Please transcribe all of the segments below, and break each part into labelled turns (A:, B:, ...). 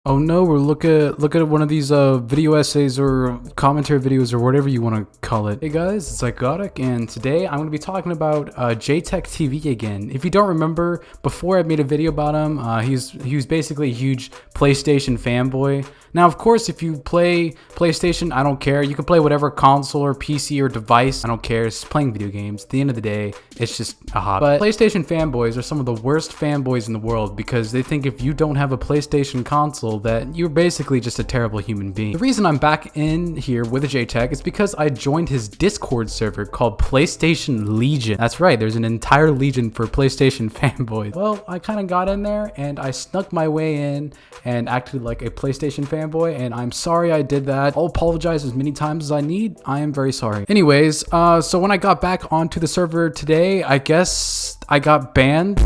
A: Oh no, we're look at one of these video essays or commentary videos or whatever you want to call it. Hey guys, it's iGottic, and today I'm going to be talking about JTech TV again. If you don't remember, before I made a video about him, he was basically a huge PlayStation fanboy. Now, of course, if you play PlayStation, I don't care. You can play whatever console or PC or device. I don't care. It's playing video games. At the end of the day, it's just a hobby. But PlayStation fanboys are some of the worst fanboys in the world because they think if you don't have a PlayStation console that you're basically just a terrible human being. The reason I'm back in here with JTech is because I joined his Discord server called PlayStation Legion. That's right. There's an entire legion for PlayStation fanboys. Well, I kind of got in there and I snuck my way in and acted like a PlayStation fanboy, and I'm sorry I did that. I'll apologize as many times as I need. I am very sorry. Anyways, so when I got back onto the server today, I guess I got banned.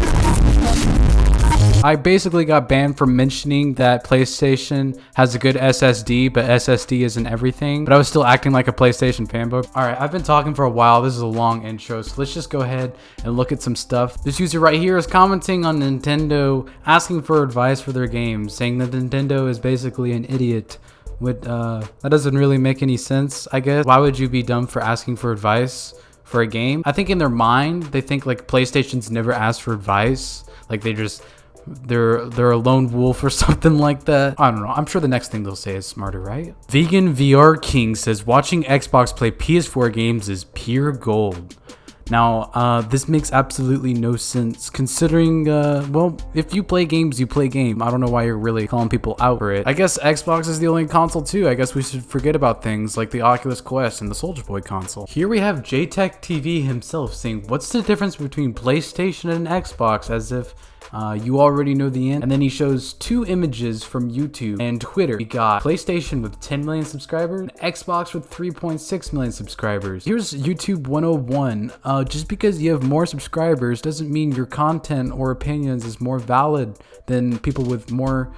A: I basically got banned for mentioning that PlayStation has a good SSD, but SSD isn't everything. But I was still acting like a PlayStation fanboy. All right, I've been talking for a while. This is a long intro, so let's just go ahead and look at some stuff. This user right here is commenting on Nintendo, asking for advice for their games, saying that Nintendo is basically an idiot. That doesn't really make any sense, I guess. Why would you be dumb for asking for advice for a game? I think in their mind, they think like PlayStation's never asked for advice. Like they're a lone wolf or something like that. I don't know. I'm sure the next thing they'll say is smarter, right? Vegan VR King says watching Xbox play PS4 games is pure gold. Now, this makes absolutely no sense considering, well, if you play games, you play game. I don't know why you're really calling people out for it. I guess Xbox is the only console too. I guess we should forget about things like the Oculus Quest and the Soldier Boy console. Here we have JTech TV himself saying, what's the difference between PlayStation and Xbox, as if you already know the end. And then he shows two images from YouTube and Twitter. We got PlayStation with 10 million subscribers and Xbox with 3.6 million subscribers. Here's YouTube 101. Just because you have more subscribers doesn't mean your content or opinions is more valid than people with more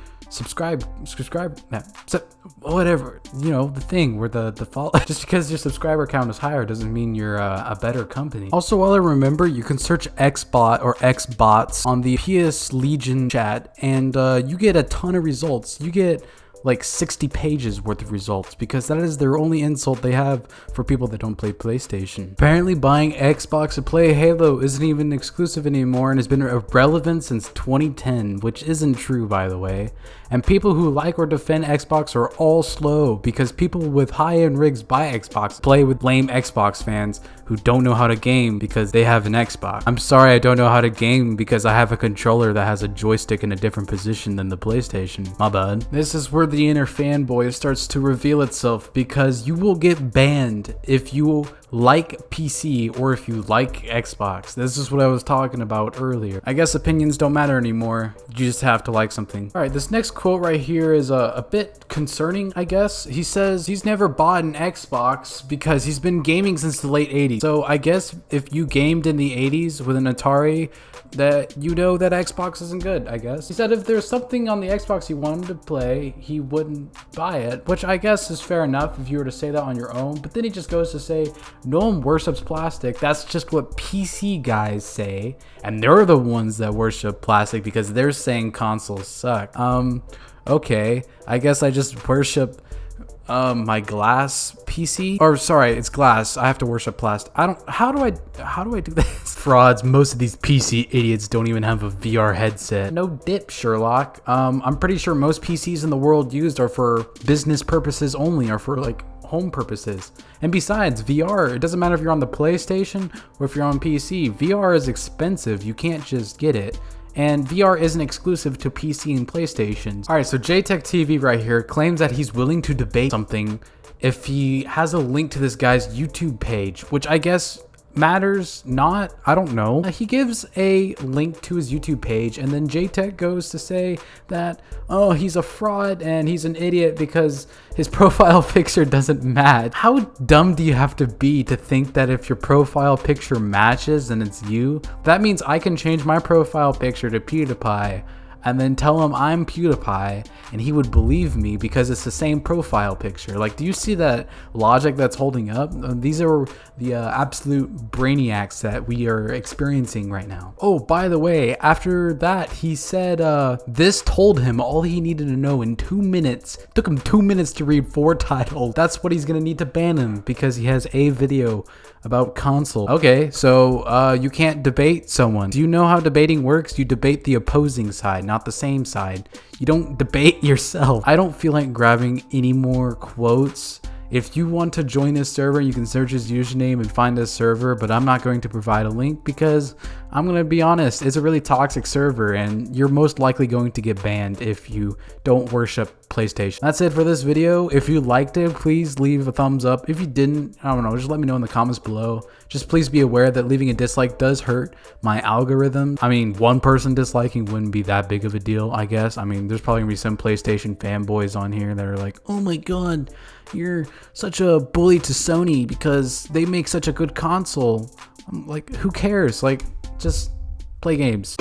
A: whatever, you know, the thing where the fault. Just because your subscriber count is higher doesn't mean you're a better company. Also, while I remember, you can search Xbot or Xbots on the PS Legion chat, and you get a ton of results. You get like 60 pages worth of results, because that is their only insult they have for people that don't play PlayStation. Apparently buying Xbox to play Halo isn't even exclusive anymore and has been irrelevant since 2010, which isn't true, by the way. And people who like or defend Xbox are all slow, because people with high-end rigs buy Xbox, play with lame Xbox fans who don't know how to game because they have an Xbox. I'm sorry I don't know how to game because I have a controller that has a joystick in a different position than the PlayStation. My bad. This is where the inner fanboy starts to reveal itself, because you will get banned if you like PC or if you like Xbox. This is what I was talking about earlier. I guess opinions don't matter anymore. You just have to like something. All right, this next quote right here is a bit concerning, I guess. He says he's never bought an Xbox because he's been gaming since the late 80s. So I guess if you gamed in the 80s with an Atari, that you know that Xbox isn't good, I guess. He said if there's something on the Xbox he wanted to play, he wouldn't buy it, which I guess is fair enough if you were to say that on your own. But then he just goes to say, no one worships plastic. That's just what PC guys say, and they're the ones that worship plastic because they're saying consoles suck. Okay, I guess I just worship my glass PC, or sorry, it's glass. I have to worship plastic. How do I do this? Frauds. Most of these PC idiots don't even have a VR headset. No dip, Sherlock. I'm pretty sure most PCs in the world used are for business purposes only, or for like home purposes. And besides, VR, it doesn't matter if you're on the PlayStation or if you're on PC. VR is expensive. You can't just get it. And VR isn't exclusive to PC and PlayStations. All right, so JTech TV right here claims that he's willing to debate something if he has a link to this guy's YouTube page, which I guess matters not. I don't know. He gives a link to his YouTube page, and then JTech goes to say that, oh, he's a fraud and he's an idiot because his profile picture doesn't match. How dumb do you have to be to think that if your profile picture matches and it's you, that means I can change my profile picture to PewDiePie and then tell him I'm PewDiePie, and he would believe me because it's the same profile picture. Like, do you see that logic that's holding up? These are the absolute brainiacs that we are experiencing right now. Oh, by the way, after that, he said this told him all he needed to know in 2 minutes. It took him 2 minutes to read 4 titles. That's what he's gonna need to ban him because he has a video about console. Okay, so you can't debate someone. Do you know how debating works? You debate the opposing side, not the same side. You don't debate yourself. I don't feel like grabbing any more quotes. If you want to join this server, you can search his username and find this server, but I'm not going to provide a link because I'm going to be honest, it's a really toxic server and you're most likely going to get banned if you don't worship PlayStation. That's it for this video. If you liked it, please leave a thumbs up. If you didn't, I don't know, just let me know in the comments below. Just please be aware that leaving a dislike does hurt my algorithm. I mean, one person disliking wouldn't be that big of a deal, I guess. I mean, there's probably gonna be some PlayStation fanboys on here that are like, oh my god, you're such a bully to Sony because they make such a good console. I'm like, who cares? Like, just play games.